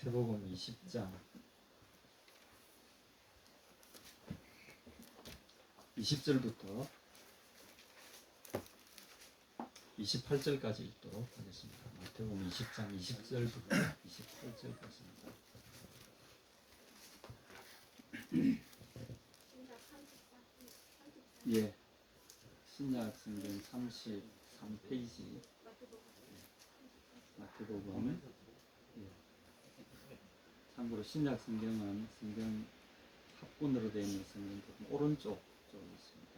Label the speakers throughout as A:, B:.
A: 마태복음 20장 20절부터 28절까지 읽도록 하겠습니다. 마태복음 20장 20절부터 28절까지입니다. 예, 신약 성경 33페이지 마태복음. 참고로 신약 성경은 성경 합본으로 되어 있는 성경 오른쪽 쪽에 있습니다.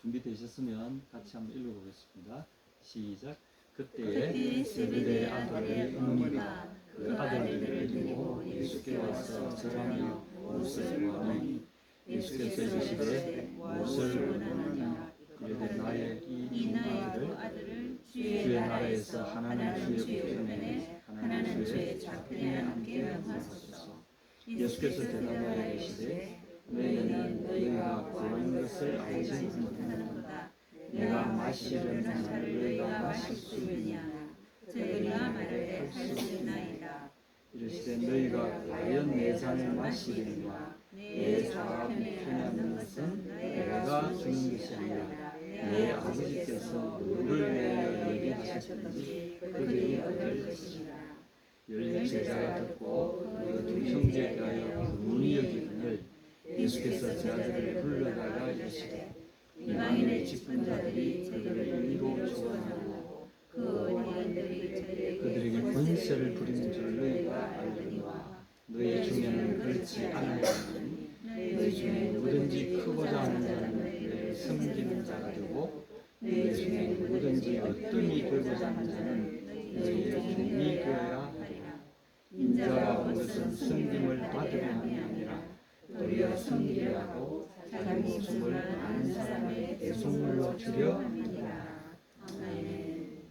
A: 준비되셨으면 같이 한번 읽어보겠습니다. 시작. 그때에 세베대의 아들의 어머니가 그 아들들을 데리고 예수께 와서 절하며 무엇을 구하니 예수께서 이르시되 무엇을 원하느냐 이르되 나의 이 두 아들을 주의 나라에서 하나는 주의 우편에 하나는 주의 좌편에 앉게 하소서. 예수께서 대답하여 이르시되 너희는 너희가 구하는 것을 알지 못하는도다. 내가 마시려는 잔을 너희가 마실 수 있느냐. 저희가 말하되 할 수 있나이다. 이르시되 너희가 과연 내 잔을 마시려니와 내 좌편에 앉는 것은 내가 주는 것이 아니라 내 아버지께서 누구를 위하여 너희에게 하셨든지 그들이 얻을 것이니라. 열두 제자가 듣고 그 두 형제에 대하여 불문이 여기거늘 예수께서 제자들을 불러다가 이르시되 이방인의 직분자들이 그들을 임의로 조언하고 그 어린이들이 그들에게 권세를 부리는 줄 너희가 알거니와 너희 중에는 그렇지 않은 자는 너희 중에 누구든지 크고자 하는 자는 너희를 섬기는 자가 되고 너희 중에 누구든지 어떤이 되고자 하는 자는 너희의 종이 되어야 하리라. 인자가 온 것은 섬김을 받으려 함이 아니라 도리어 섬기려 하고 자기 목숨을 많은 사람의 대속물로 주려 함이니라. 아멘.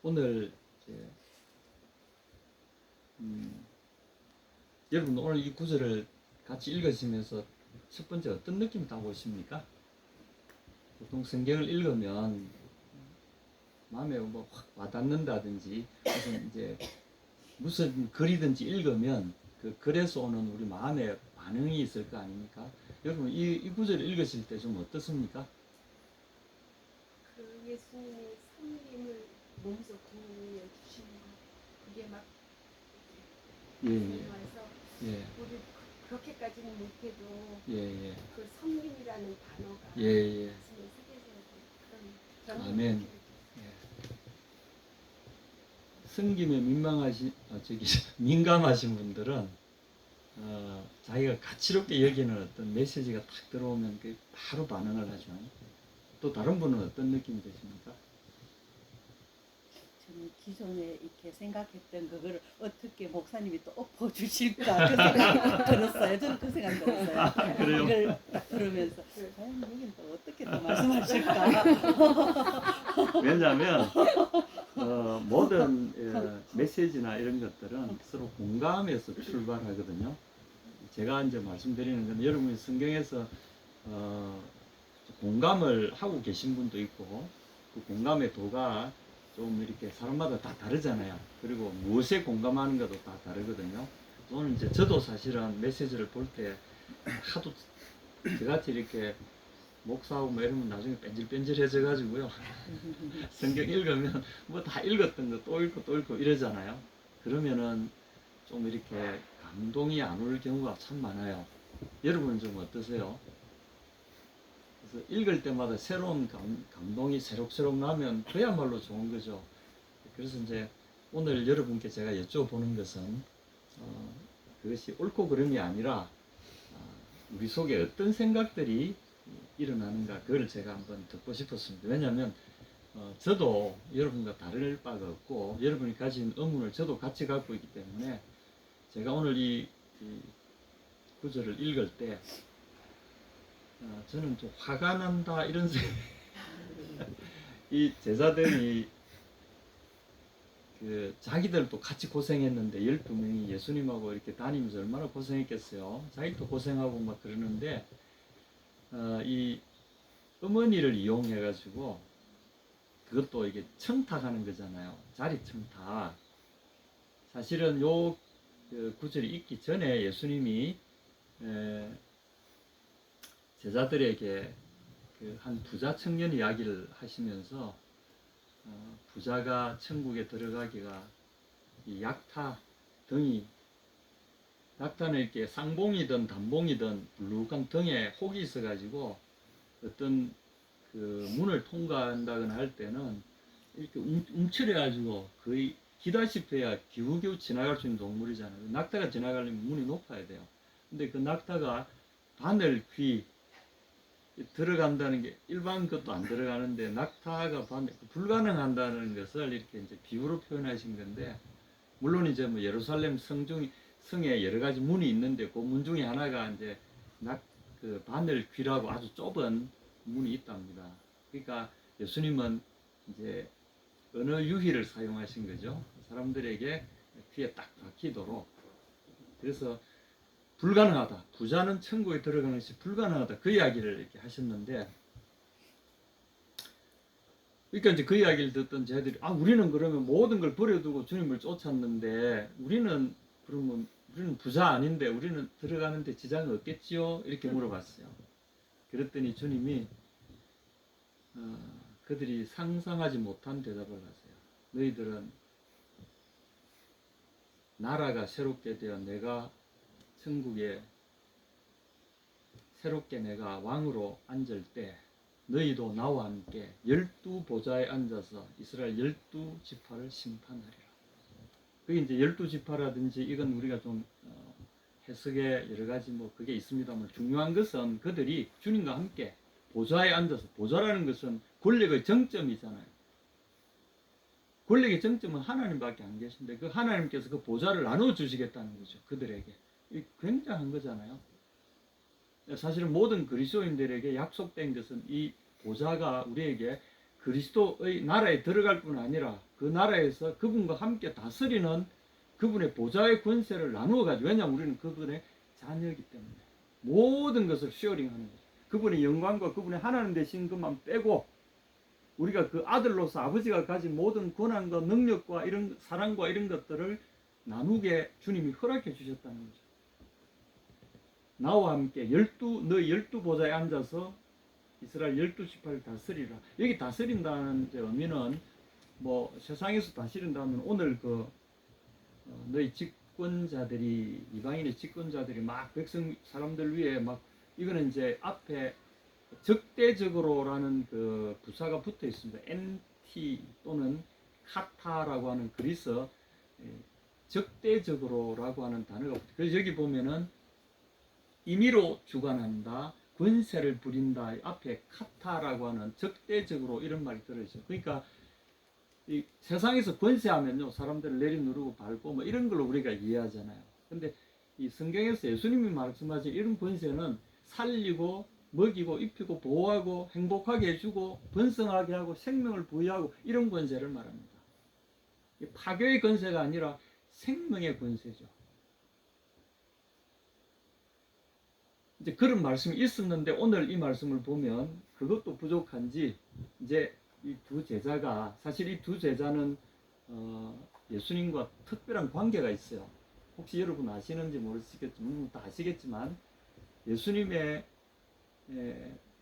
A: 오늘 여러분 오늘 이 구절을 같이 읽으시면서 첫 번째 어떤 느낌이 딱 오십니까? 보통 성경을 읽으면 마음에 뭐 확 와닿는다든지 무슨 이제 무슨 글이든지 읽으면 그 글에서 오는 우리 마음에 반응이 있을 거 아닙니까? 여러분 이 구절을 읽으실 때 좀 어떻습니까?
B: 그 예수님이 성령을 몸소 공유해 주시는 거 그게 막 와서 우리 그렇게까지는 못해도 그 성령이라는 단어가 가슴에 새겨져야 돼.
A: 아멘. 성김에 민감하신 분들은 자기가 가치롭게 여기는 어떤 메시지가 탁 들어오면 바로 반응을 하죠. 또 다른 분은 어떤 느낌이 드십니까?
C: 저는 기존에 이렇게 생각했던 그걸 어떻게 목사님이 또 엎어주실까 그 생각이 들었어요. 저는 그 생각이 들었어요.
A: 그래요?
C: 이걸 딱 들으면서 과연 여긴 또 어떻게 또 말씀하실까.
A: 왜냐하면 모든 메시지나 이런 것들은 서로 공감에서 출발하거든요. 제가 이제 말씀드리는 건 여러분이 성경에서 공감을 하고 계신 분도 있고 그 공감의 도가 좀 이렇게 사람마다 다 다르잖아요. 그리고 무엇에 공감하는 것도 다 다르거든요. 오늘 이제 저도 사실은 메시지를 볼 때 하도 저같이 이렇게 목사하고 뭐 이러면 나중에 뺀질뺀질해져 가지고요. 성경 읽으면 뭐 다 읽었던 거 또 읽고 또 읽고 이러잖아요. 그러면은 좀 이렇게 감동이 안 올 경우가 참 많아요. 여러분은 좀 어떠세요? 그래서 읽을 때마다 새로운 감동이 새록새록 나면 그야말로 좋은 거죠. 그래서 이제 오늘 여러분께 제가 여쭤보는 것은 그것이 옳고 그름이 아니라 우리 속에 어떤 생각들이 일어나는가 그걸 제가 한번 듣고 싶었습니다. 왜냐하면 저도 여러분과 다를 바가 없고 여러분이 가진 의문을 저도 같이 갖고 있기 때문에 제가 오늘 이 구절을 읽을 때 저는 좀 화가 난다 이런 생각. 이 제자들이 자기들도 같이 고생했는데 12명이 예수님하고 이렇게 다니면서 얼마나 고생했겠어요. 자기도 고생하고 막 그러는데 이 어머니를 이용해 가지고 그것도 이게 청탁하는 거잖아요. 자리 청탁. 사실은 그 구절이 있기 전에 예수님이 제자들에게 그 한 부자 청년 이야기를 하시면서 부자가 천국에 들어가기가 이 약타 등이, 약타는 이렇게 쌍봉이든 단봉이든 불룩한 등에 혹이 있어가지고 어떤 그 문을 통과한다거나 할 때는 이렇게 움츠려가지고 거의 기다시피 해야 겨우겨우 지나갈 수 있는 동물이잖아요. 낙타가 지나가려면 문이 높아야 돼요. 근데 그 낙타가 바늘 귀 들어간다는 게 일반 것도 안 들어가는데 낙타가 불가능한다는 것을 이렇게 이제 비유로 표현하신 건데, 물론 이제 뭐 예루살렘 성에 여러 가지 문이 있는데 그 문 중에 하나가 이제 그 바늘 귀라고 아주 좁은 문이 있답니다. 그러니까 예수님은 이제 언어 유희를 사용하신 거죠. 사람들에게 귀에 딱 박히도록. 그래서 불가능하다. 부자는 천국에 들어가는 것이 불가능하다. 그 이야기를 이렇게 하셨는데, 그러니까 이제 그 이야기를 듣던 저희들이 우리는 그러면 모든 걸 버려두고 주님을 쫓았는데 우리는 부자 아닌데 우리는 들어가는데 지장은 없겠지요? 이렇게 물어봤어요. 그랬더니 주님이 그들이 상상하지 못한 대답을 하세요. 너희들은 나라가 새롭게 되어 내가 천국에 새롭게 내가 왕으로 앉을 때 너희도 나와 함께 12보좌에 앉아서 이스라엘 12지파를 심판하리라. 그게 이제 12지파라든지 이건 우리가 좀 해석에 여러 가지 뭐 그게 있습니다만, 중요한 것은 그들이 주님과 함께 보좌에 앉아서, 보좌라는 것은 권력의 정점이잖아요. 권력의 정점은 하나님밖에 안 계신데 그 하나님께서 그 보좌를 나눠 주시겠다는 거죠. 그들에게. 굉장한 거잖아요. 사실은 모든 그리스도인들에게 약속된 것은 이 보좌가 우리에게 그리스도의 나라에 들어갈 뿐 아니라 그 나라에서 그분과 함께 다스리는 그분의 보좌의 권세를 나누어 가지고, 왜냐하면 우리는 그분의 자녀이기 때문에 모든 것을 쉐어링하는 거죠. 그분의 영광과 그분의 하나님 되신 것만 빼고 우리가 그 아들로서 아버지가 가진 모든 권한과 능력과 이런 사랑과 이런 것들을 나누게 주님이 허락해 주셨다는 거죠. 나와 함께 너희 12보좌에 앉아서 이스라엘 12지파를 다스리라. 여기 다스린다는 의미는 뭐 세상에서 다스린다면 오늘 너희 집권자들이, 이방인의 집권자들이 막 백성 사람들 위해 막, 이거는 이제 앞에 적대적으로라는 그 부사가 붙어 있습니다. NT 또는 카타라고 하는 그리스 적대적으로라고 하는 단어가 붙어. 그래서 여기 보면은 임의로 주관한다, 권세를 부린다, 앞에 카타라고 하는 적대적으로 이런 말이 들어있어요. 그러니까 이 세상에서 권세하면요, 사람들을 내리누르고 밟고 뭐 이런 걸로 우리가 이해하잖아요. 근데 이 성경에서 예수님이 말씀하신 이런 권세는 살리고 먹이고 입히고 보호하고 행복하게 해주고 번성하게 하고 생명을 부여하고 이런 권세를 말합니다. 파괴의 권세가 아니라 생명의 권세죠. 이제 그런 말씀이 있었는데 오늘 이 말씀을 보면 그것도 부족한지 이제 이 두 제자가, 사실 이 두 제자는 예수님과 특별한 관계가 있어요. 혹시 여러분 아시는지 모르시겠지만 다 아시겠지만 예수님의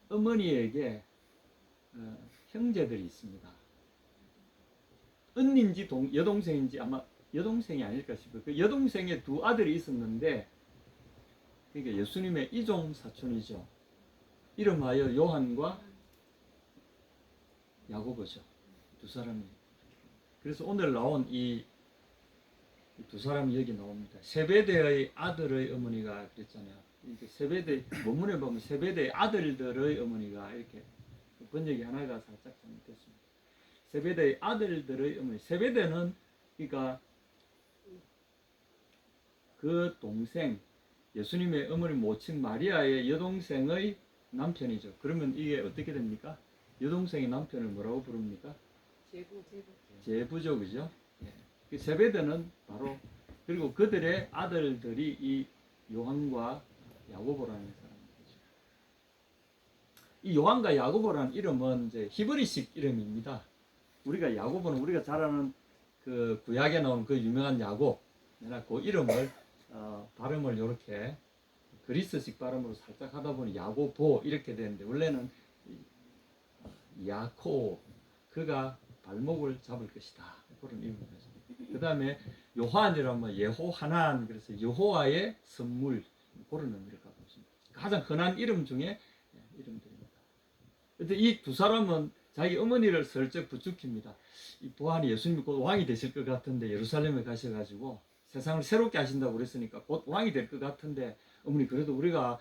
A: 어머니에게 형제들이 있습니다. 언니인지 여동생인지 아마 여동생이 아닐까 싶어요. 그 여동생의 두 아들이 있었는데, 그러니까 예수님의 이종 사촌이죠. 이름하여 요한과 야고보죠. 두 사람이. 그래서 오늘 나온 이 두 사람이 여기 나옵니다. 세베대의 아들의 어머니가 그랬잖아요. 이제 세베대 본문에 보면 세베대의 아들들의 어머니가 이렇게 번역이 하나가 살짝 잘못됐습니다. 세베대의 아들들의 어머니. 세베대는 그러니까 그 동생, 예수님의 어머니 모친 마리아의 여동생의 남편이죠. 그러면 이게 어떻게 됩니까? 여동생의 남편을 뭐라고 부릅니까? 제부죠, 그죠? 예. 그 세베드는 바로 그리고 그들의 아들들이 이 요한과 야고보라는 사람이죠. 이 요한과 야고보라는 이름은 이제 히브리식 이름입니다. 우리가 야고보는 우리가 잘 아는 그 구약에 나오는 그 유명한 야곱, 그 이름을 발음을 이렇게 그리스식 발음으로 살짝 하다 보니 야고보 이렇게 되는데 원래는 야코 그가 발목을 잡을 것이다 그런 의미입니다. 그 다음에 요한이라면 예호하난 그래서 여호와의 선물 그런 의미를 갖고 있습니다. 가장 흔한 이름 중에 이름들입니다. 근데 이 두 사람은 자기 어머니를 슬쩍 부추깁니다. 이 보안이 예수님이 곧 왕이 되실 것 같은데 예루살렘에 가셔가지고 세상을 새롭게 하신다고 그랬으니까 곧 왕이 될 것 같은데 어머니 그래도 우리가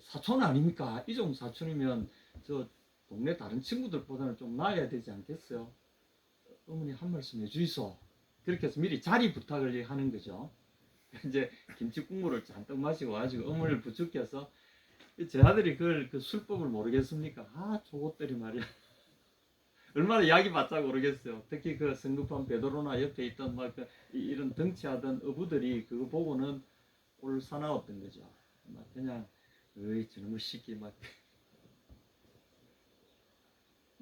A: 사촌 아닙니까? 이 정도 사촌이면 저 동네 다른 친구들보다는 좀 나아야 되지 않겠어요? 어머니 한 말씀 해주이소. 그렇게 해서 미리 자리 부탁을 하는 거죠. 이제 김치 국물을 잔뜩 마시고 가지고 어머니를 부축해서 제 아들이 그 술법을 모르겠습니까? 아 저것들이 말이야. 얼마나 약이 맞자고 그러겠어요. 특히 그 성급한 베드로나 옆에 있던 막 이런 덩치하던 어부들이 그거 보고는 올 사나웠던 거죠. 막 그냥 어이 저놈의 시끼 막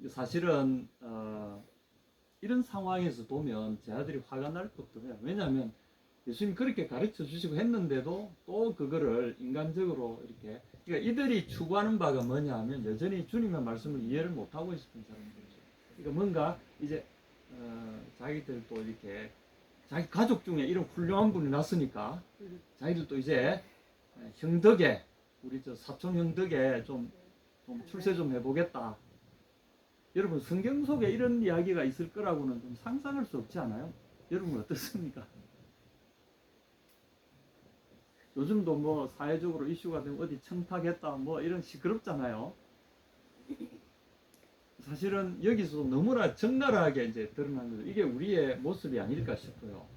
A: 사실은 이런 상황에서 보면 제 아들이 화가 날 것도 해요. 왜냐하면 예수님 그렇게 가르쳐 주시고 했는데도 또 그거를 인간적으로 이렇게 그러니까 이들이 추구하는 바가 뭐냐 하면 여전히 주님의 말씀을 이해를 못하고 있었던 사람들이죠. 그러니까 뭔가 이제 자기들도 이렇게 자기 가족 중에 이런 훌륭한 분이 났으니까 자기들도 이제 형 덕에 우리 저 사촌 형 덕에 좀 출세 좀 해보겠다. 여러분 성경 속에 이런 이야기가 있을 거라고는 좀 상상할 수 없지 않아요? 여러분 어떻습니까? 요즘도 뭐 사회적으로 이슈가 되면 어디 청탁했다 뭐 이런 시끄럽잖아요. 사실은 여기서 너무나 적나라하게 이제 드러난 거죠. 이게 우리의 모습이 아닐까 싶어요.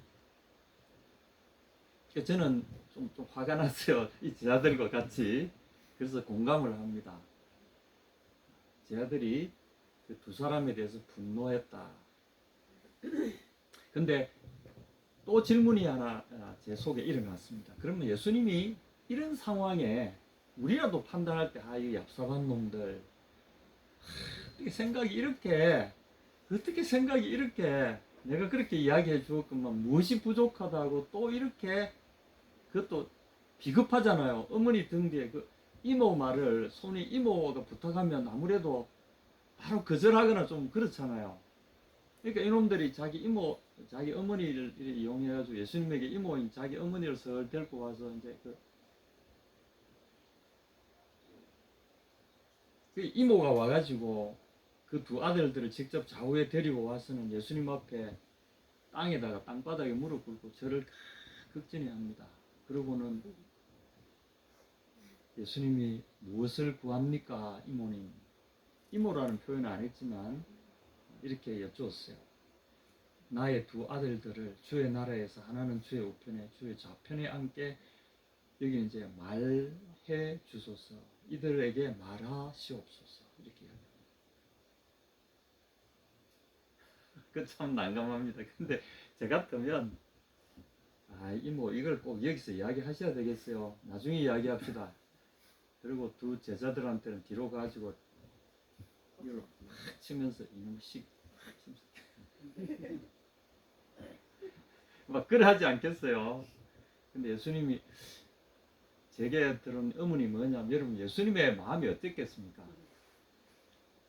A: 저는 좀 화가 났어요. 이 제 아들과 같이. 그래서 공감을 합니다. 제 아들이 그 두 사람에 대해서 분노했다. 근데 또 질문이 하나 제 속에 일어났습니다. 그러면 예수님이 이런 상황에 우리라도 판단할 때 이 얍삽한 놈들 어떻게 생각이 이렇게 내가 그렇게 이야기해 주었건만 무엇이 부족하다고 또 이렇게 그것도 비겁하잖아요. 어머니 등 뒤에 그 이모 말을 손이 이모가 부탁하면 아무래도 바로 거절하거나 좀 그렇잖아요. 그러니까 이놈들이 자기 어머니를 이용해가지고 예수님에게 이모인 자기 어머니를 설 데리고 와서 이제 그 이모가 와가지고 그 두 아들들을 직접 좌우에 데리고 와서는 예수님 앞에 땅에다가 땅바닥에 무릎 꿇고 절을 극진히 합니다. 그러고는 예수님이 무엇을 구합니까? 이모님. 이모라는 표현은 안 했지만 이렇게 여쭈었어요. 나의 두 아들들을 주의 나라에서 하나는 주의 우편에 주의 좌편에 앉게 여기 이제 말해 주소서. 이들에게 말하시옵소서. 이렇게 이야기합니다. 그 참 난감합니다. 근데 제 같으면 이모 이걸 꼭 여기서 이야기하셔야 되겠어요. 나중에 이야기합시다. 그리고 두 제자들한테는 뒤로 가지고 이걸 확 치면서 이놈씩 막 그래 하지 않겠어요. 근데 예수님이 제게 들은 의문이 뭐냐면 여러분 예수님의 마음이 어땠겠습니까?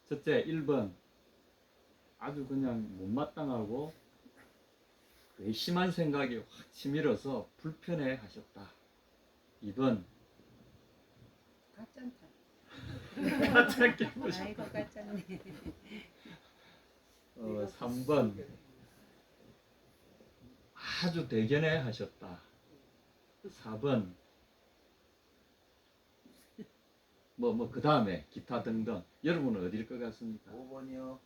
A: 첫째 1번 아주 그냥 못마땅하고 괘씸한 생각이 확 치밀어서 불편해 하셨다. 2번 가짠게 보셨다.
C: 아이고 가짠네.
A: 3번 아주 대견해 하셨다. 4번 그 다음에 기타 등등. 여러분은 어디일 것 같습니까?
D: 5번이요.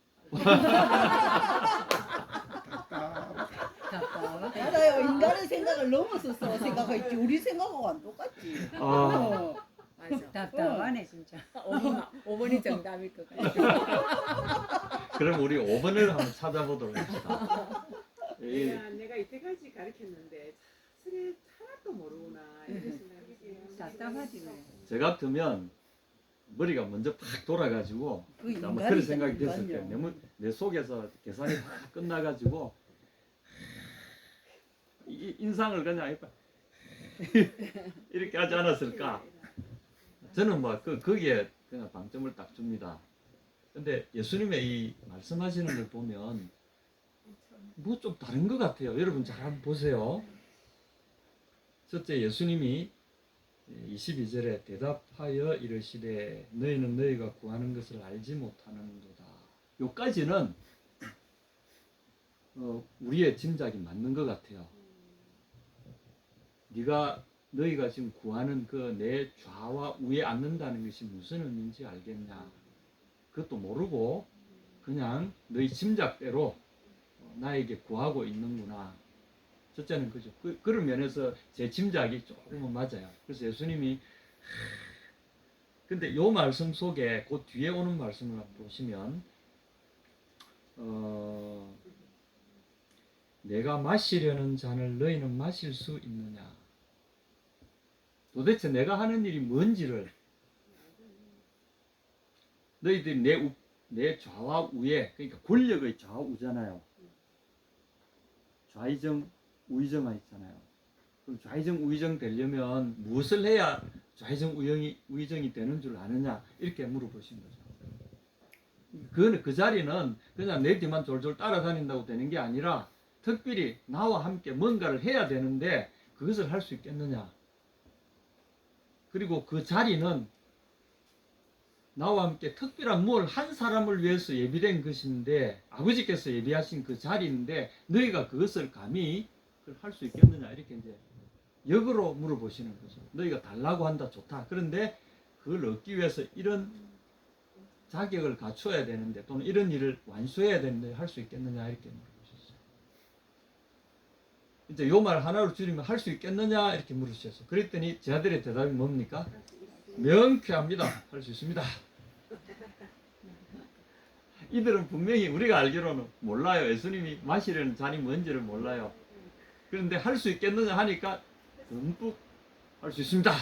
C: 알아요. 인간의 생각을 넘어서서 생각했지. 우리 생각하고 안 똑같지.
B: 맞아.
E: 답답하네 진짜.
B: 5번이 정답일 것 같아.
A: 그럼 우리 5번을 한번 찾아보도록 합시다.
B: 내가 이때까지 가르쳤는데 사슬에 하나도 모르구나 이런 생각이
C: 답답하지 왜.
A: 저 같으면 머리가 먼저 팍 돌아가지고
C: 그
A: 아마
C: 인간이잖아,
A: 그런 생각이 됐을
C: 인간요.
A: 거예요. 내 속에서 계산이 다 끝나가지고 인상을 그냥 이렇게 하지 않았을까? 저는 뭐 거기에 그냥 방점을 딱 줍니다. 근데 예수님의 이 말씀하시는 걸 보면 뭐 좀 다른 것 같아요. 여러분 잘 한번 보세요. 첫째 예수님이 22절에 대답하여 이르시되 너희는 너희가 구하는 것을 알지 못하는도다. 요까지는 우리의 짐작이 맞는 것 같아요. 너희가 지금 구하는 그 내 좌와 우에 앉는다는 것이 무슨 의미인지 알겠냐? 그것도 모르고 그냥 너희 짐작대로 나에게 구하고 있는구나. 첫째는 그죠. 그런 면에서 제 짐작이 조금은 맞아요. 그래서 예수님이 근데 요 말씀 속에 그 뒤에 오는 말씀을 보시면 내가 마시려는 잔을 너희는 마실 수 있느냐? 도대체 내가 하는 일이 뭔지를 너희들이 내 좌와 우에 그러니까 권력의 좌우잖아요. 좌의정 우의정화 있잖아요. 그럼 좌의정 우의정 되려면 무엇을 해야 좌의정 우의정이 되는 줄 아느냐 이렇게 물어보신 거죠. 그 자리는 그냥 내 뒤만 졸졸 따라다닌다고 되는 게 아니라 특별히 나와 함께 뭔가를 해야 되는데 그것을 할 수 있겠느냐. 그리고 그 자리는 나와 함께 특별한 뭘 한 사람을 위해서 예비된 것인데 아버지께서 예비하신 그 자리인데 너희가 그것을 감히 할 수 있겠느냐 이렇게 이제 역으로 물어보시는 거죠. 너희가 달라고 한다 좋다. 그런데 그걸 얻기 위해서 이런 자격을 갖춰야 되는데 또는 이런 일을 완수해야 되는데 할 수 있겠느냐 이렇게 물어보셨어요. 이제 요 말 하나로 줄이면 할 수 있겠느냐 이렇게 물으셨어요. 그랬더니 제 아들의 대답이 뭡니까? 명쾌합니다. 할 수 있습니다. 이들은 분명히 우리가 알기로는 몰라요. 예수님이 마시려는 잔이 뭔지를 몰라요. 그런데 할 수 있겠느냐 하니까 듬뿍 할 수 있습니다.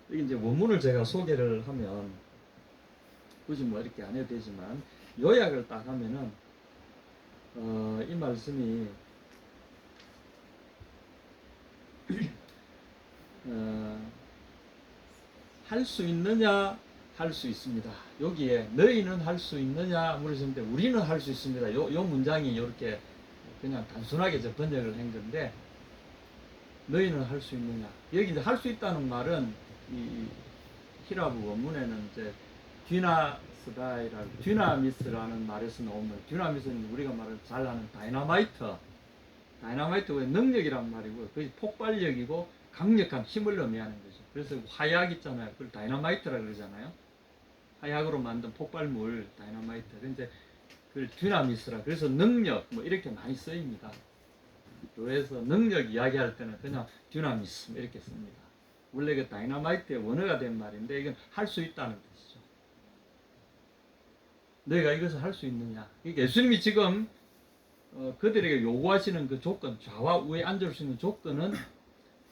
A: 여기 이제 원문을 제가 소개를 하면 굳이 뭐 이렇게 안 해도 되지만 요약을 딱 하면은 이 말씀이 할 수 있느냐 할 수 있습니다. 여기에 너희는 할 수 있느냐 물으셨는데 우리는 할 수 있습니다. 요 문장이 이렇게 그냥 단순하게 저 번역을 한 건데 너희는 할 수 있느냐 여기 이제 할 수 있다는 말은 이 히라브 원문에는 이제 듀나미스라는 말에서 나오면 듀나미스는 우리가 말을 잘 아는 다이너마이트가 능력이란 말이고요. 그게 폭발력이고 강력한 힘을 의미하는 거죠. 그래서 화약 있잖아요. 그걸 다이너마이트라 그러잖아요. 화약으로 만든 폭발물 다이너마이트. 근데 그걸 듀나미스라 그래서 능력 뭐 이렇게 많이 쓰입니다. 교회에서 능력 이야기할 때는 그냥 듀나미스 이렇게 씁니다. 원래 그 다이너마이트의 원어가 된 말인데 이건 할 수 있다는 뜻이죠. 너희가 이것을 할 수 있느냐. 그러니까 예수님이 지금 그들에게 요구하시는 그 조건, 좌와 우에 앉을 수 있는 조건은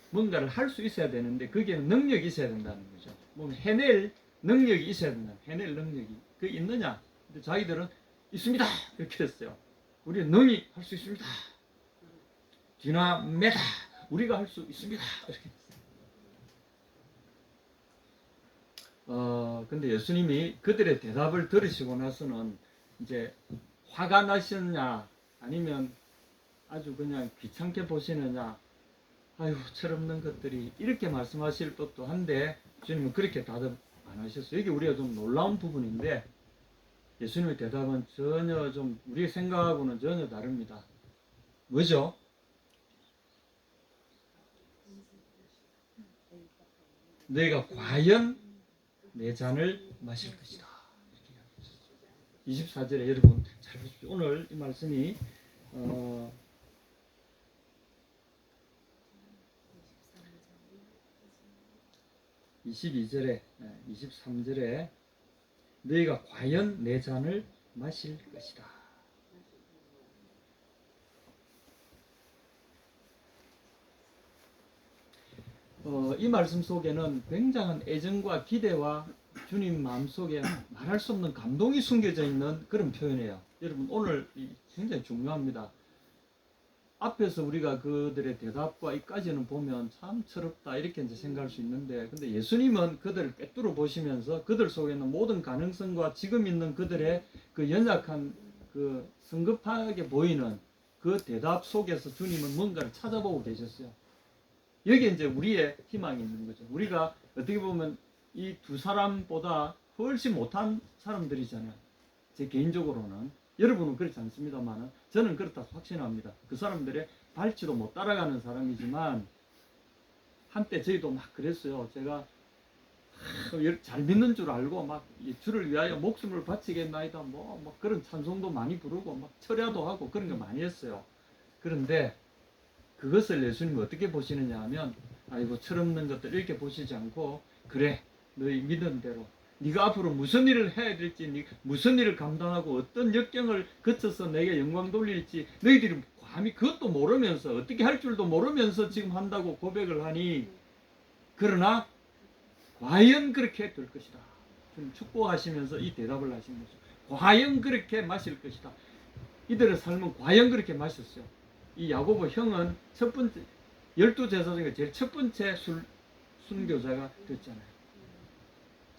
A: 뭔가를 할 수 있어야 되는데 거기에는 능력이 있어야 된다는 거죠. 뭐 해낼 능력이 있어야 된다. 해낼 능력이. 그 있느냐? 근데 자기들은 있습니다. 이렇게 했어요. 우리는 능히 할 수 있습니다. 디나메다. 우리가 할 수 있습니다. 이렇게 했어요. 근데 예수님이 그들의 대답을 들으시고 나서는 이제 화가 나시느냐 아니면 아주 그냥 귀찮게 보시느냐 아유 철없는 것들이 이렇게 말씀하실 것도 한데 주님은 그렇게 대답 안 하셨어요. 이게 우리가 좀 놀라운 부분인데 예수님의 대답은 전혀 좀 우리 생각하고는 전혀 다릅니다. 뭐죠? 너희가 과연 내 잔을 마실 것이다. 24절에 여러분 잘 보십시오. 오늘 이 말씀이 22절에 23절에 너희가 과연 내 잔을 마실 것이다. 이 말씀 속에는 굉장한 애정과 기대와 주님 마음속에 말할 수 없는 감동이 숨겨져 있는 그런 표현이에요. 여러분 오늘 굉장히 중요합니다. 앞에서 우리가 그들의 대답과 이까지는 보면 참 철없다 이렇게 이제 생각할 수 있는데, 근데 예수님은 그들을 꿰뚫어 보시면서 그들 속에 있는 모든 가능성과 지금 있는 그들의 그 연약한 그 성급하게 보이는 그 대답 속에서 주님은 뭔가를 찾아보고 계셨어요. 여기에 이제 우리의 희망이 있는 거죠. 우리가 어떻게 보면 이 두 사람보다 훨씬 못한 사람들이잖아요. 제 개인적으로는. 여러분은 그렇지 않습니다만 저는 그렇다 확신합니다. 그 사람들의 발치도 못 따라가는 사람이지만 한때 저희도 막 그랬어요. 제가 잘 믿는 줄 알고 막 주를 위하여 목숨을 바치겠나이다 뭐 그런 찬송도 많이 부르고 막 철야도 하고 그런 거 많이 했어요. 그런데 그것을 예수님이 어떻게 보시느냐 하면, 아이고 철없는 것들 이렇게 보시지 않고, 그래 너희 믿은 대로 네가 앞으로 무슨 일을 해야 될지, 무슨 일을 감당하고 어떤 역경을 거쳐서 내게 영광 돌릴지 너희들이 감히 그것도 모르면서, 어떻게 할 줄도 모르면서 지금 한다고 고백을 하니, 그러나 과연 그렇게 될 것이다. 축복하시면서 이 대답을 하신 거죠. 과연 그렇게 마실 것이다. 이들의 삶은 과연 그렇게 마셨어요. 이 야고보 형은 첫 번째 12제사 중에 제일 첫 번째 순교자가 됐잖아요.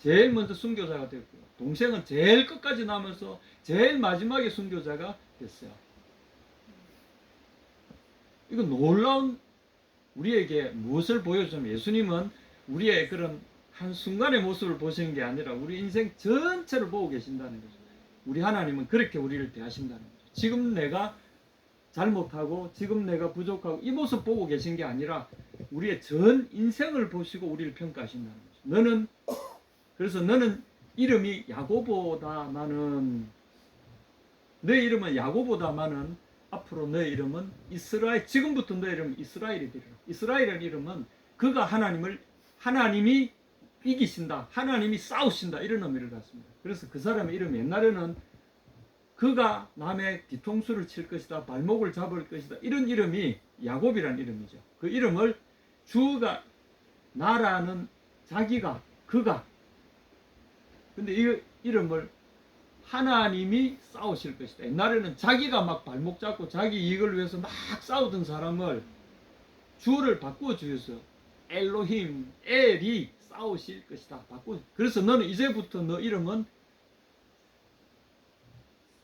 A: 제일 먼저 순교자가 됐고요. 동생은 제일 끝까지 남아서 제일 마지막에 순교자가 됐어요. 이거 놀라운, 우리에게 무엇을 보여주면, 예수님은 우리의 그런 한순간의 모습을 보시는 게 아니라 우리 인생 전체를 보고 계신다는 거죠. 우리 하나님은 그렇게 우리를 대하신다는 거죠. 지금 내가 잘못하고 지금 내가 부족하고 이 모습 보고 계신 게 아니라 우리의 전 인생을 보시고 우리를 평가하신다는 거죠. 그래서 너는 이름이 야고보다마는, 너의 이름은 야고보다마는 앞으로 너의 이름은 이스라엘, 지금부터 너의 이름은 이스라엘이 되리라. 이스라엘이라는 이름은 그가 하나님이 이기신다, 하나님이 싸우신다, 이런 의미를 갖습니다. 그래서 그 사람의 이름이 옛날에는 그가 남의 뒤통수를 칠 것이다, 발목을 잡을 것이다, 이런 이름이 야곱이라는 이름이죠. 그 이름을 주가, 나라는 자기가, 그가, 근데 이 이름을 하나님이 싸우실 것이다. 옛날에는 자기가 막 발목 잡고 자기 이익을 위해서 막 싸우던 사람을 주어를 바꾸어 주셨어요. 엘로힘, 엘이 싸우실 것이다. 그래서 너는 이제부터 너 이름은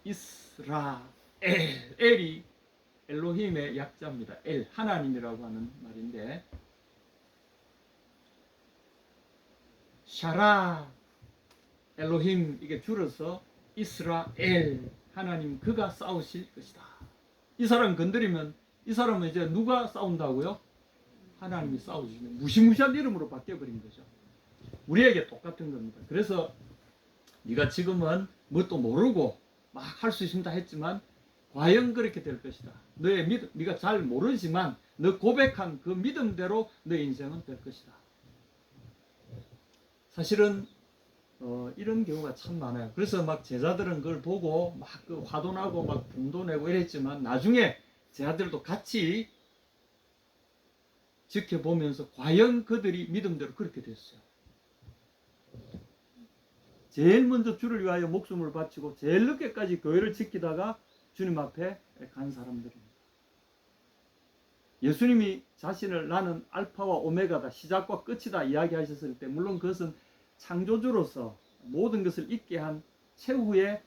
A: 이스라엘, 엘이 엘로힘의 약자입니다. 엘, 하나님이라고 하는 말인데, 샤라 엘로힘, 이게 줄여서 이스라엘, 하나님 그가 싸우실 것이다. 이 사람 건드리면 이 사람은 이제 누가 싸운다고요? 하나님이 싸우시는 무시무시한 이름으로 바뀌어버린 거죠. 우리에게 똑같은 겁니다. 그래서 네가 지금은 뭣도 모르고 막 할 수 있습니다 했지만 과연 그렇게 될 것이다. 너의 믿음, 네가 잘 모르지만 너 고백한 그 믿음대로 너의 인생은 될 것이다. 사실은 이런 경우가 참 많아요. 그래서 막 제자들은 그걸 보고 막 그 화도 나고 막 분도 내고 이랬지만 나중에 제자들도 같이 지켜보면서 과연 그들이 믿음대로 그렇게 됐어요. 제일 먼저 주를 위하여 목숨을 바치고 제일 늦게까지 교회를 지키다가 주님 앞에 간 사람들입니다. 예수님이 자신을 나는 알파와 오메가다, 시작과 끝이다 이야기하셨을 때 물론 그것은 창조주로서 모든 것을 있게 한 최후의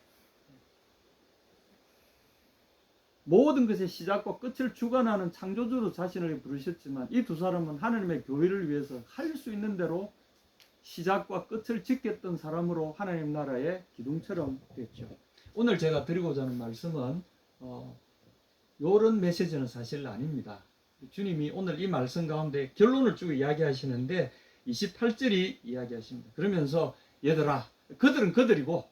A: 모든 것의 시작과 끝을 주관하는 창조주로 자신을 부르셨지만 이 두 사람은 하나님의 교회를 위해서 할 수 있는 대로 시작과 끝을 지켰던 사람으로 하나님 나라의 기둥처럼 됐죠. 오늘 제가 드리고자 하는 말씀은 이런 메시지는 사실 아닙니다. 주님이 오늘 이 말씀 가운데 결론을 쭉 이야기하시는데 28절이 이야기하십니다. 그러면서 얘들아, 그들은 그들이고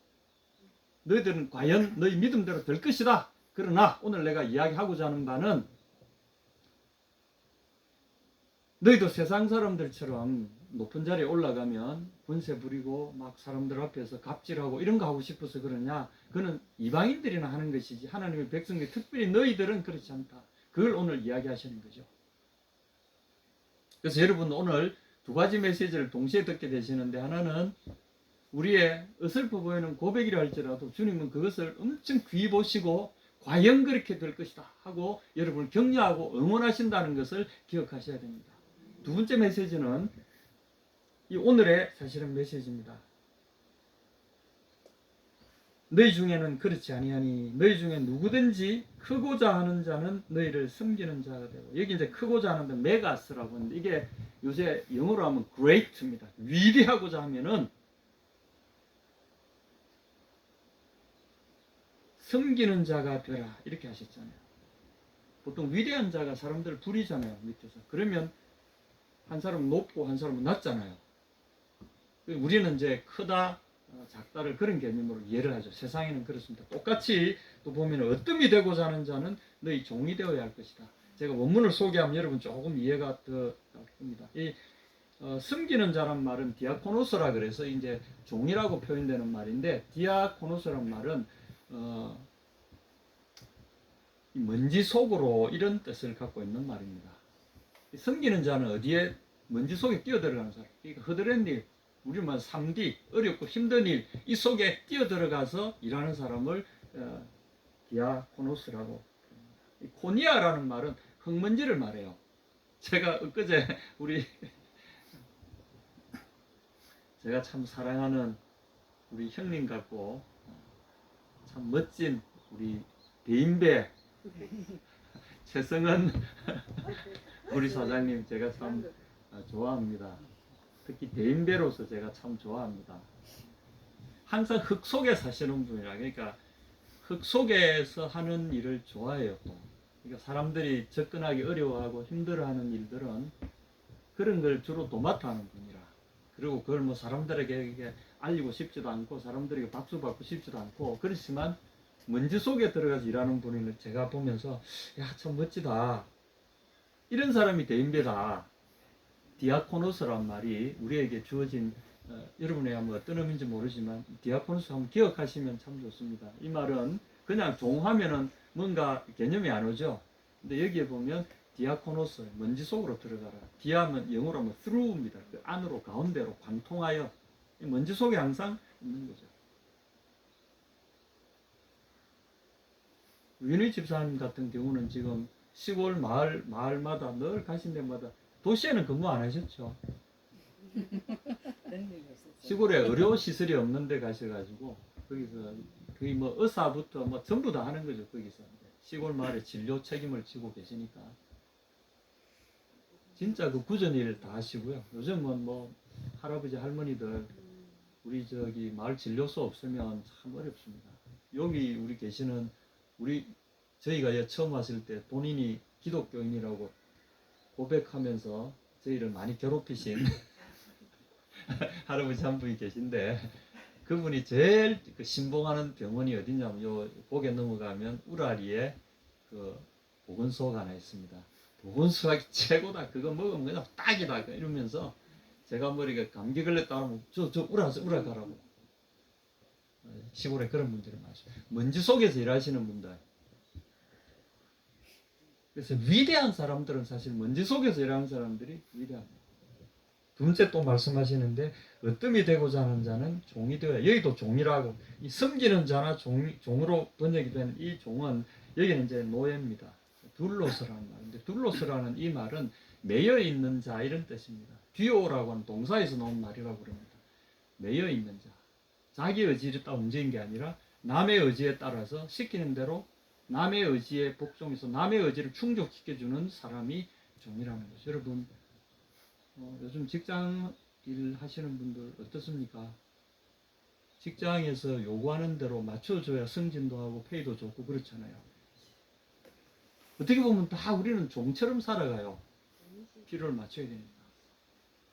A: 너희들은 과연 너희 믿음대로 될 것이다. 그러나 오늘 내가 이야기하고자 하는 바는 너희도 세상 사람들처럼 높은 자리에 올라가면 권세 부리고 막 사람들 앞에서 갑질하고 이런 거 하고 싶어서 그러냐? 그는 이방인들이나 하는 것이지 하나님의 백성들, 특별히 너희들은 그렇지 않다. 그걸 오늘 이야기하시는 거죠. 그래서 여러분 오늘 두 가지 메시지를 동시에 듣게 되시는데, 하나는 우리의 어설퍼 보이는 고백이라 할지라도 주님은 그것을 엄청 귀히 보시고 과연 그렇게 될 것이다 하고 여러분을 격려하고 응원하신다는 것을 기억하셔야 됩니다. 두 번째 메시지는 이 오늘의 사실은 메시지입니다. 너희 중에는 그렇지 아니하니 너희 중에 누구든지 크고자 하는 자는 너희를 섬기는 자가 되고, 여기 이제 크고자 하는데 메가스라고 하는데, 이게 요새 영어로 하면 great입니다. 위대하고자 하면은 섬기는 자가 되라 이렇게 하셨잖아요. 보통 위대한 자가 사람들을 부리잖아요, 밑에서. 그러면 한 사람은 높고 한 사람은 낮잖아요. 우리는 이제 크다 작다를 그런 개념으로 이해를 하죠. 세상에는 그렇습니다. 똑같이 또 보면 어뜸이 되고자 하는 자는 너희 종이 되어야 할 것이다. 제가 원문을 소개하면 여러분 조금 이해가 더 됩니다. 이 섬기는 자란 말은 디아코노스라 그래서 이제 종이라고 표현되는 말인데, 디아코노스란 말은 이 먼지 속으로 이런 뜻을 갖고 있는 말입니다. 섬기는 자는 어디에 먼지 속에 뛰어들어가는 사람. 그러니까 허드렛 일, 우리 말 3D 어렵고 힘든 일, 이 속에 뛰어들어가서 일하는 사람을 디아코노스라고 합니다. 코니아라는 말은 흙먼지를 말해요. 제가 엊그제 제가 참 사랑하는 우리 형님 같고 참 멋진 우리 대인배 최성은 우리 사장님 제가 참 좋아합니다. 특히 대인배로서 제가 참 좋아합니다. 항상 흙 속에 사시는 분이라, 그러니까 흙 속에서 하는 일을 좋아해요. 또 그러니까 사람들이 접근하기 어려워하고 힘들어하는 일들은 그런 걸 주로 도맡아 하는 분이라, 그리고 그걸 뭐 사람들에게 알리고 싶지도 않고 사람들에게 박수 받고 싶지도 않고, 그렇지만 먼지 속에 들어가서 일하는 분을 제가 보면서 야, 참 멋지다. 이런 사람이 대인배다. 디아코노스란 말이 우리에게 주어진 여러분의 뭐 어떤 의미인지 모르지만 디아코노스 한번 기억하시면 참 좋습니다. 이 말은 그냥 종하면은 뭔가 개념이 안 오죠. 근데 여기에 보면 디아코노스, 먼지 속으로 들어가라. 디아면 영어로 하면 through입니다. 그 안으로 가운데로 관통하여 먼지 속에 항상 있는 거죠. 윤희 집사님 같은 경우는 지금 시골 마을마다 늘 가신 데마다, 도시에는 근무 안 하셨죠. 시골에 의료 시설이 없는 데 가셔가지고 거기서 거의 뭐 의사부터 뭐 전부 다 하는 거죠. 거기서 시골 마을에 진료 책임을 지고 계시니까 진짜 그 구전 일 다 하시고요. 요즘은 뭐 할아버지 할머니들 우리 저기 마을 진료소 없으면 참 어렵습니다. 여기 우리 계시는 저희가 처음 왔을 때 본인이 기독교인이라고 고백하면서 저희를 많이 괴롭히신 할아버지 한 분이 계신데, 그분이 제일 그 신봉하는 병원이 어디냐면 요 고개 넘어가면 우라리에 그 보건소가 하나 있습니다. 보건소가 최고다. 그거 먹으면 그냥 딱이다. 이러면서 제가 머리가 감기 걸렸다 하면 저 우라 가라고. 시골에 그런 분들이 많으시고 먼지 속에서 일하시는 분들. 그래서 위대한 사람들은 사실 먼지 속에서 일하는 사람들이 위대합니다. 두 번째 또 말씀하시는데 어뜸이 되고자 하는 자는 종이 되어야, 여기도 종이라고, 이 섬기는 자나 종으로 번역이 되는 이 종은 여기는 이제 노예입니다. 둘로스라는 말인데, 둘로스라는 이 말은 매여 있는 자 이런 뜻입니다. 듀오라고 하는 동사에서 나온 말이라고 그럽니다. 매여 있는 자, 자기 의지를 따라 움직인 게 아니라 남의 의지에 따라서 시키는 대로 남의 의지에 복종해서 남의 의지를 충족시켜주는 사람이 종이라는 것이죠. 여러분 요즘 직장 일 하시는 분들 어떻습니까? 직장에서 요구하는 대로 맞춰줘야 승진도 하고 페이도 좋고 그렇잖아요. 어떻게 보면 다 우리는 종처럼 살아가요. 필요를 맞춰야 되니까.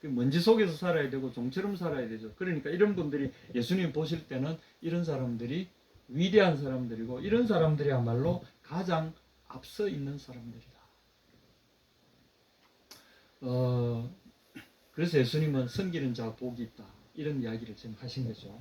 A: 먼지 속에서 살아야 되고 종처럼 살아야 되죠. 그러니까 이런 분들이 예수님 보실 때는 이런 사람들이 위대한 사람들이고, 이런 사람들이야말로 가장 앞서 있는 사람들이다. 그래서 예수님은 섬기는 자 복이 있다. 이런 이야기를 지금 하신 거죠.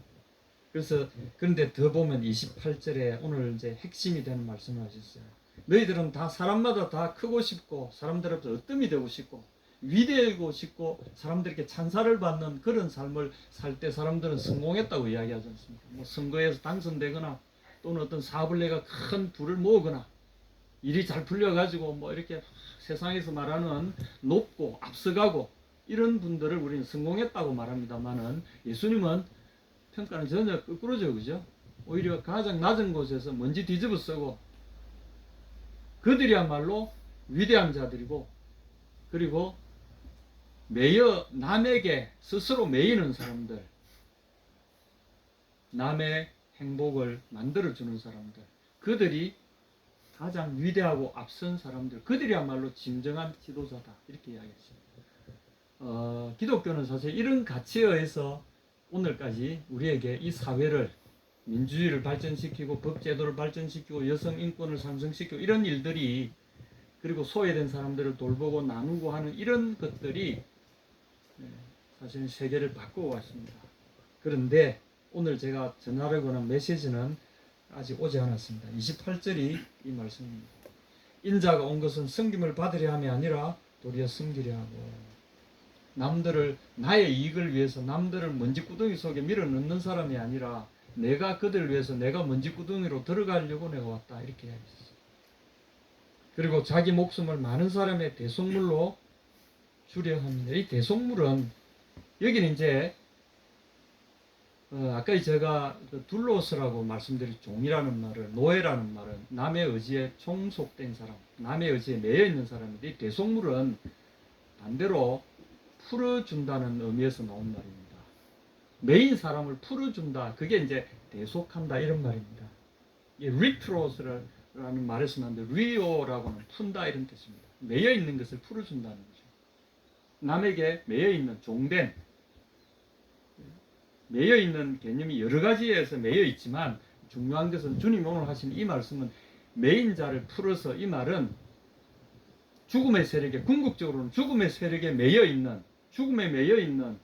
A: 그래서 그런데 더 보면 28절에 오늘 이제 핵심이 되는 말씀을 하셨어요. 너희들은 다 사람마다 다 크고 싶고 사람들 앞에서 어뜸이 되고 싶고 위대하고 싶고 사람들에게 찬사를 받는 그런 삶을 살 때 사람들은 성공했다고 이야기하지 않습니까? 뭐 선거에서 당선되거나 또는 어떤 사업을 내가 큰 부를 모으거나 일이 잘 풀려가지고 뭐 이렇게 세상에서 말하는 높고 앞서가고 이런 분들을 우리는 성공했다고 말합니다만은 예수님은 평가는 전혀 거꾸로죠, 그죠? 오히려 가장 낮은 곳에서 먼지 뒤집어 쓰고 그들이야말로 위대한 자들이고 그리고 남에게 스스로 매이는 사람들, 남의 행복을 만들어주는 사람들, 그들이 가장 위대하고 앞선 사람들, 그들이야말로 진정한 지도자다. 이렇게 이야기했습니다. 기독교는 사실 이런 가치에 의해서 오늘까지 우리에게 이 사회를 민주주의를 발전시키고 법제도를 발전시키고 여성 인권을 상승시키고 이런 일들이 그리고 소외된 사람들을 돌보고 나누고 하는 이런 것들이 사실 세계를 바꾸어 왔습니다. 그런데 오늘 제가 전하려고 하는 메시지는 아직 오지 않았습니다. 28절이 이 말씀입니다. 인자가 온 것은 섬김을 받으려 함이 아니라 도리어 섬기려 하고 남들을 나의 이익을 위해서 남들을 먼지구덩이 속에 밀어넣는 사람이 아니라 내가 그들을 위해서 내가 먼지구덩이로 들어가려고 내가 왔다 이렇게 이야기했어요. 그리고 자기 목숨을 많은 사람의 대속물로 주려 합니다. 이 대속물은 여기는 이제 아까 제가 둘로스라고 말씀드린 종이라는 말을 노예라는 말은 남의 의지에 종속된 사람, 남의 의지에 매여 있는 사람인데 이 대속물은 반대로 풀어준다는 의미에서 나온 말입니다. 매인 사람을 풀어준다. 그게 이제 대속한다 이런 말입니다. 이 리트로스라는 말에서 나는데 리오라고는 푼다 이런 뜻입니다. 매여 있는 것을 풀어준다는 거죠. 남에게 매여 있는 종된 매여 있는 개념이 여러 가지에서 매여 있지만 중요한 것은 주님이 오늘 하신 이 말씀은 매인 자를 풀어서 이 말은 죽음의 세력에 궁극적으로는 죽음의 세력에 매여 있는 죽음에 매여 있는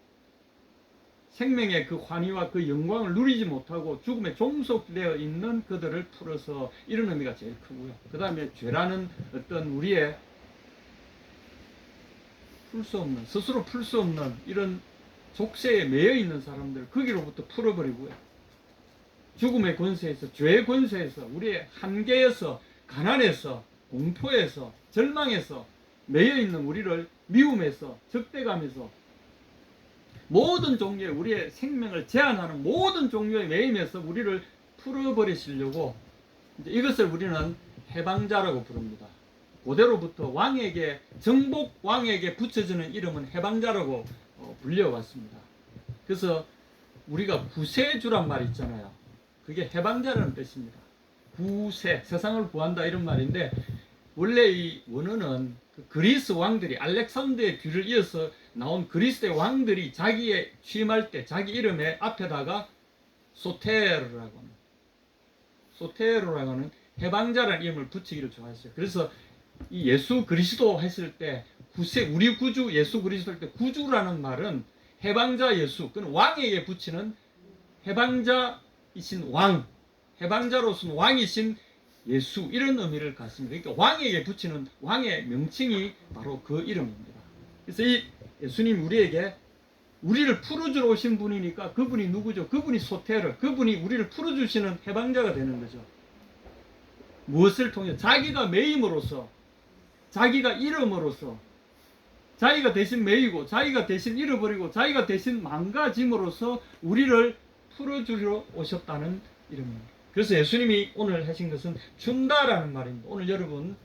A: 생명의 그 환희와 그 영광을 누리지 못하고 죽음에 종속되어 있는 그들을 풀어서 이런 의미가 제일 크고요. 그 다음에 죄라는 어떤 우리의 풀 수 없는 스스로 풀 수 없는 이런 족쇄에 매여 있는 사람들 거기로부터 풀어버리고요. 죽음의 권세에서 죄의 권세에서 우리의 한계에서 가난에서 공포에서 절망에서 매여 있는 우리를 미움에서 적대감에서 모든 종류의 우리의 생명을 제한하는 모든 종류의 매임에서 우리를 풀어버리시려고 이것을 우리는 해방자라고 부릅니다. 고대로부터 왕에게 정복 왕에게 붙여지는 이름은 해방자라고 불려왔습니다. 그래서 우리가 구세주란 말이 있잖아요. 그게 해방자라는 뜻입니다. 구세, 세상을 구한다 이런 말인데 원래 이 원어는 그 그리스 왕들이 알렉산더의 뒤를 이어서 나온 그리스의 왕들이 자기의 취임할 때 자기 이름의 앞에다가 소테르라고 하는 해방자라는 이름을 붙이기를 좋아했어요. 그래서 이 예수 그리스도 했을 때 구세 우리 구주 예수 그리스도 할 때 구주라는 말은 해방자 예수, 그는 왕에게 붙이는 해방자이신 왕, 해방자로서는 왕이신 예수 이런 의미를 갖습니다. 그러니까 왕에게 붙이는 왕의 명칭이 바로 그 이름입니다. 그래서 이 예수님 우리에게 우리를 풀어주러 오신 분이니까 그분이 누구죠? 그분이 소테르, 그분이 우리를 풀어주시는 해방자가 되는 거죠. 무엇을 통해? 자기가 매임으로써, 자기가 잃음으로써, 자기가 대신 매이고, 자기가 대신 잃어버리고, 자기가 대신 망가짐으로써 우리를 풀어주러 오셨다는 이름입니다. 그래서 예수님이 오늘 하신 것은 준다라는 말입니다. 오늘 여러분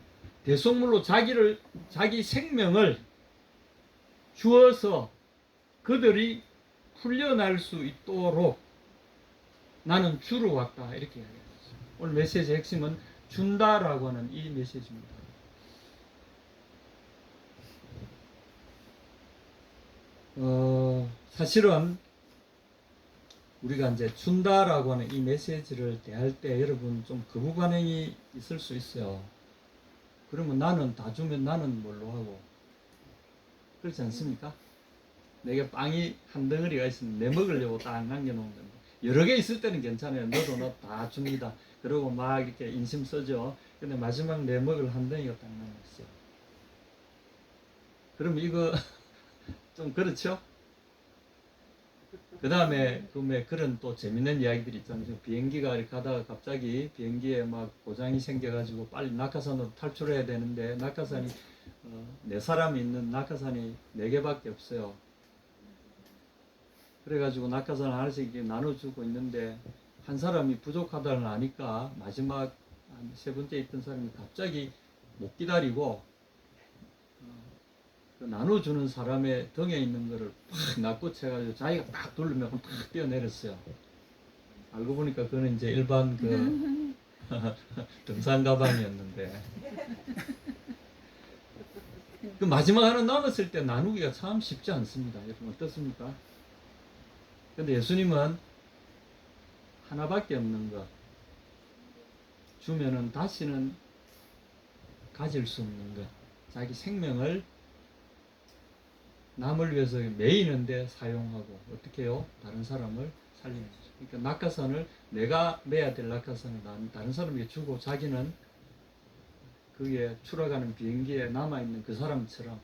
A: 대속물로 자기 생명을 주어서 그들이 풀려날 수 있도록 나는 주러 왔다 이렇게 이야기했어요. 오늘 메시지의 핵심은 준다라고 하는 이 메시지입니다. 사실은 우리가 이제 준다라고 하는 이 메시지를 대할 때 여러분 좀 거부 반응이 있을 수 있어요. 그러면 나는 다 주면 나는 뭘로 하고 그렇지 않습니까? 내게 빵이 한 덩어리가 있으면 내 먹으려고 딱 남겨놓은 겁니다. 여러 개 있을 때는 괜찮아요. 너도 너 다 줍니다. 그리고 막 이렇게 인심 써죠. 근데 마지막 내 먹을 한 덩이가 딱 남았어요. 그럼 이거 좀 그렇죠? 그 다음에 그런 또 재밌는 이야기들이 있잖아요. 비행기가 이렇게 가다가 갑자기 비행기에 막 고장이 생겨가지고 빨리 낙하산으로 탈출해야 되는데 낙하산이 네 사람이 있는 낙하산이 4개밖에 없어요. 그래가지고 낙하산 하나씩 나눠주고 있는데 한 사람이 부족하다는 아니까 마지막 한 3번째 있던 사람이 갑자기 못 기다리고 그 나눠주는 사람의 등에 있는 거를 팍 낚고채가지고 자기가 딱 돌리면 탁 뛰어내렸어요. 알고 보니까 그거는 이제 일반 그 등산 가방이었는데 그 마지막 하나 남았을 때 나누기가 참 쉽지 않습니다. 여러분 어떻습니까? 근데 예수님은 하나밖에 없는 것 주면은 다시는 가질 수 없는 것, 자기 생명을 남을 위해서 매이는데 사용하고 어떻게 해요? 다른 사람을 살리는 거죠. 그러니까 낙하산을 내가 매야 될 낙하산을 다른 사람에게 주고 자기는 그게 추락하는 비행기에 남아있는 그 사람처럼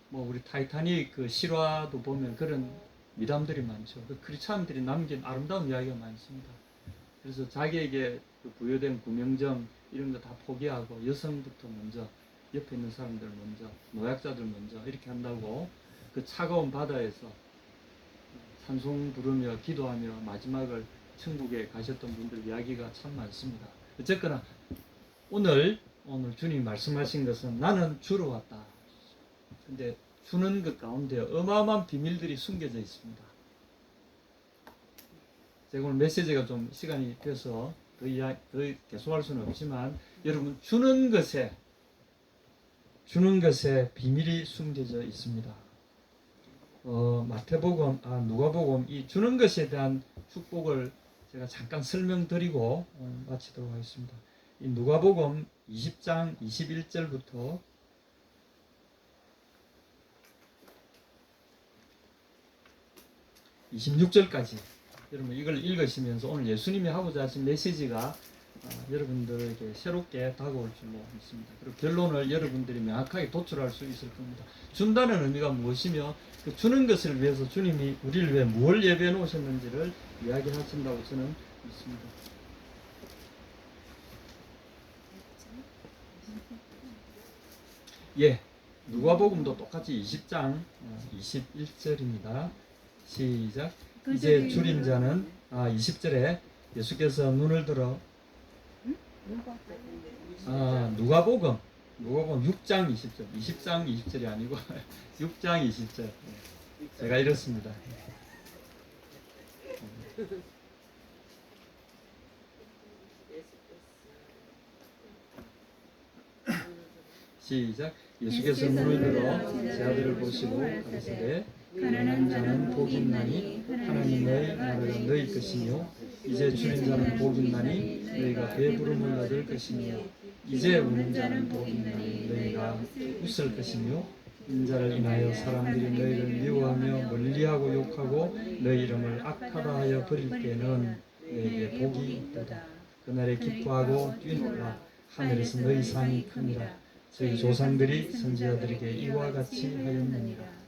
A: 뭐 우리 타이타닉 그 실화도 보면 그런 미담들이 많죠. 그 크리스찬들이 남긴 아름다운 이야기가 많습니다. 그래서 자기에게 그 부여된 구명정 이런 거 다 포기하고 여성부터 먼저 옆에 있는 사람들 먼저 노약자들 먼저 이렇게 한다고 그 차가운 바다에서 찬송 부르며 기도하며 마지막을 천국에 가셨던 분들 이야기가 참 많습니다. 어쨌거나 오늘 주님 말씀하신 것은 나는 주러 왔다. 근데 주는 것 가운데 어마어마한 비밀들이 숨겨져 있습니다. 제가 오늘 메시지가 좀 시간이 돼서 더 계속할 수는 없지만 여러분 주는 것에 비밀이 숨겨져 있습니다. 마태복음, 누가복음 이 주는 것에 대한 축복을 제가 잠깐 설명드리고 마치도록 하겠습니다. 이 누가복음 20장 21절부터 26절까지 여러분 이걸 읽으시면서 오늘 예수님이 하고자 하신 메시지가 여러분들에게 새롭게 다가올 줄로 믿습니다. 그리고 결론을 여러분들이 명확하게 도출할 수 있을 겁니다. 준다는 의미가 무엇이며 그 주는 것을 위해서 주님이 우리를 위해 뭘 예배해 놓으셨는지를 이야기하신다고 저는 믿습니다. 예, 누가복음도 똑같이 20장 21절입니다. 시작. 이제 줄인 자는 20절에 예수께서 눈을 들어 누가복음 6장 20절 20장 20절이 아니고 6장 20절 제가 이렇습니다. 시작. 예수께서 눈을 들어 제 아들을 보시고 가라사대 가난한 자는 복이 있나니 하나님의 나라가 너희 것이며 이제 줄인 자는 복이 있나니 너희가 배부름을 얻을 것이며 이제 우는 자는 복이 있나니 너희가 웃을 것이며 인자를 인하여 사람들이 너희를 미워하며 멀리하고 욕하고 너희 이름을 악하다 하여 버릴 때는 너희에게 복이 있도다. 그날에 기뻐하고 뛰노라. 하늘에서 너희 상이 크니라. 저희 조상들이 선지자들에게 이와 같이 하였느니라.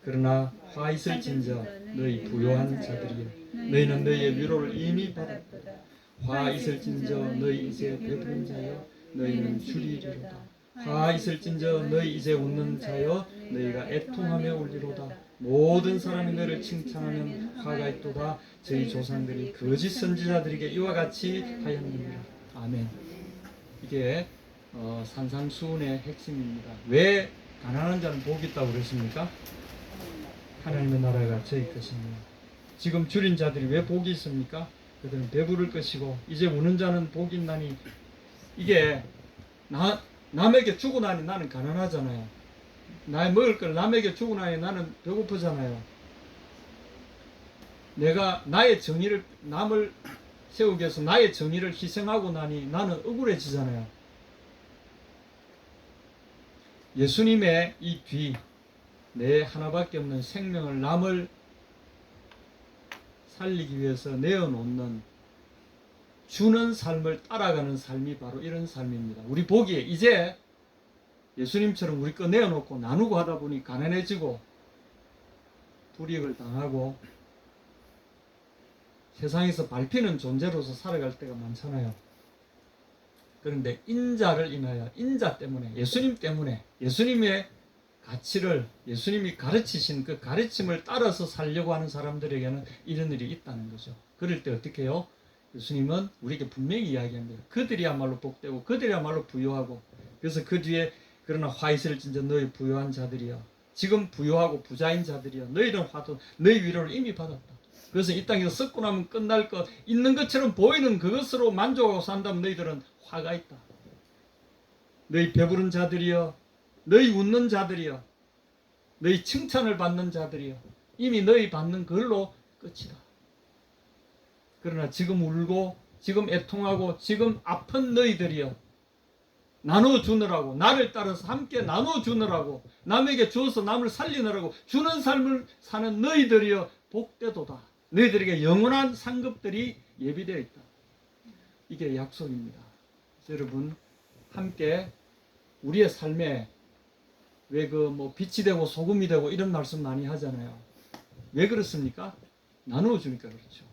A: 그러나 화 있을진저 너희 부요한 자들이여 너희는 너희의 위로를 이미 받았도다. 화 있을진저 너희 이제 배부른 자여 너희는 줄이리로다. 화 있을진저 너희 이제 웃는 자여 너희가 애통하며 울리로다. 모든 사람이 너를 칭찬하면 화가 있도다. 저희 조상들이 거짓 선지자들에게 이와 같이 하였느니라. 아멘. 이게 산상수훈의 핵심입니다. 왜 가난한 자는 복이 있다고 그랬습니까? 하나님의 나라가 저희 것입니다. 지금 줄인 자들이 왜 복이 있습니까? 그들은 배부를 것이고 이제 우는 자는 복이 있나니 이게 남에게 주고 나니 나는 가난하잖아요. 나의 먹을 걸 남에게 주고 나니 나는 배고프잖아요. 내가 나의 정의를 남을 세우기 위해서 나의 정의를 희생하고 나니 나는 억울해지잖아요. 예수님의 이 뒤 내 하나밖에 없는 생명을 남을 살리기 위해서 내어놓는 주는 삶을 따라가는 삶이 바로 이런 삶입니다. 우리 보기에 이제 예수님처럼 우리 거 내어놓고 나누고 하다 보니 가난해지고 불이익을 당하고 세상에서 밟히는 존재로서 살아갈 때가 많잖아요. 그런데 인자를 인하여, 인자 때문에, 예수님 때문에, 예수님의 가치를, 예수님이 가르치신 그 가르침을 따라서 살려고 하는 사람들에게는 이런 일이 있다는 거죠. 그럴 때 어떻게 해요? 예수님은 우리에게 분명히 이야기합니다. 그들이야말로 복되고 그들이야말로 부유하고, 그래서 그 뒤에 그러나 화 있을 진저 너희 부유한 자들이여, 지금 부유하고 부자인 자들이여, 너희는 화도 너희 위로를 이미 받았다. 그래서 이 땅에서 썩고 나면 끝날 것 있는 것처럼 보이는 그것으로 만족하고 산다면 너희들은 화가 있다. 너희 배부른 자들이여, 너희 웃는 자들이여, 너희 칭찬을 받는 자들이여, 이미 너희 받는 그걸로 끝이다. 그러나 지금 울고 지금 애통하고 지금 아픈 너희들이여, 나눠주느라고, 나를 따라서 함께 나눠주느라고, 남에게 주어서 남을 살리느라고 주는 삶을 사는 너희들이여 복되도다. 너희들에게 영원한 상급들이 예비되어 있다. 이게 약속입니다. 여러분, 함께 우리의 삶에 왜 빛이 되고 소금이 되고 이런 말씀 많이 하잖아요. 왜 그렇습니까? 나누어 주니까 그렇죠.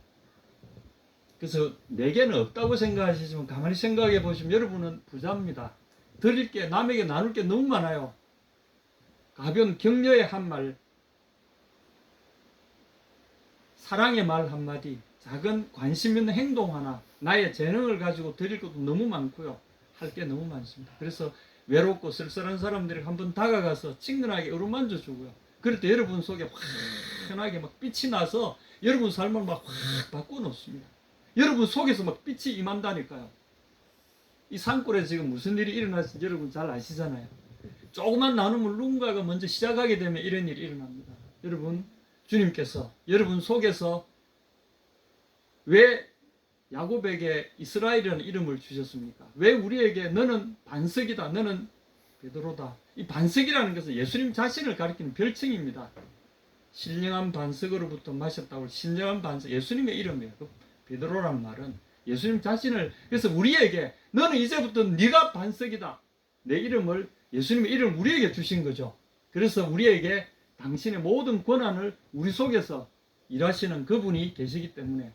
A: 그래서 내게는 없다고 생각하시지만 가만히 생각해 보시면 여러분은 부자입니다. 드릴 게, 남에게 나눌 게 너무 많아요. 가벼운 격려의 한말, 사랑의 말 한마디, 작은 관심 있는 행동 하나, 나의 재능을 가지고 드릴 것도 너무 많고요. 할 게 너무 많습니다. 그래서 외롭고 쓸쓸한 사람들이 한번 다가가서 친근하게 어루만져 주고요. 그럴 때 여러분 속에 환하게 막 빛이 나서 여러분 삶을 막 확 바꿔 놓습니다. 여러분 속에서 막 빛이 임한다니까요. 이 산골에 지금 무슨 일이 일어날지 여러분 잘 아시잖아요. 조그만 나눔을 누군가가 먼저 시작하게 되면 이런 일이 일어납니다. 여러분, 주님께서 여러분 속에서 왜 야곱에게 이스라엘이라는 이름을 주셨습니까? 왜 우리에게 너는 반석이다, 너는 베드로다. 이 반석이라는 것은 예수님 자신을 가리키는 별칭입니다. 신령한 반석으로부터 마셨다고, 신령한 반석, 예수님의 이름이에요. 그 베드로란 말은 예수님 자신을, 그래서 우리에게 너는 이제부터 네가 반석이다, 내 이름을, 예수님의 이름을 우리에게 주신 거죠. 그래서 우리에게 당신의 모든 권한을 우리 속에서 일하시는 그분이 계시기 때문에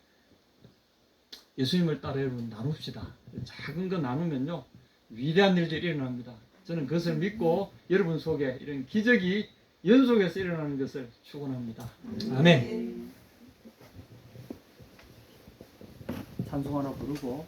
A: 예수님을 따라 여러분 나눕시다. 작은 거 나누면요 위대한 일들이 일어납니다. 저는 그것을 믿고 여러분 속에 이런 기적이 연속해서 일어나는 것을 축원합니다. 아멘. 찬송 하나 부르고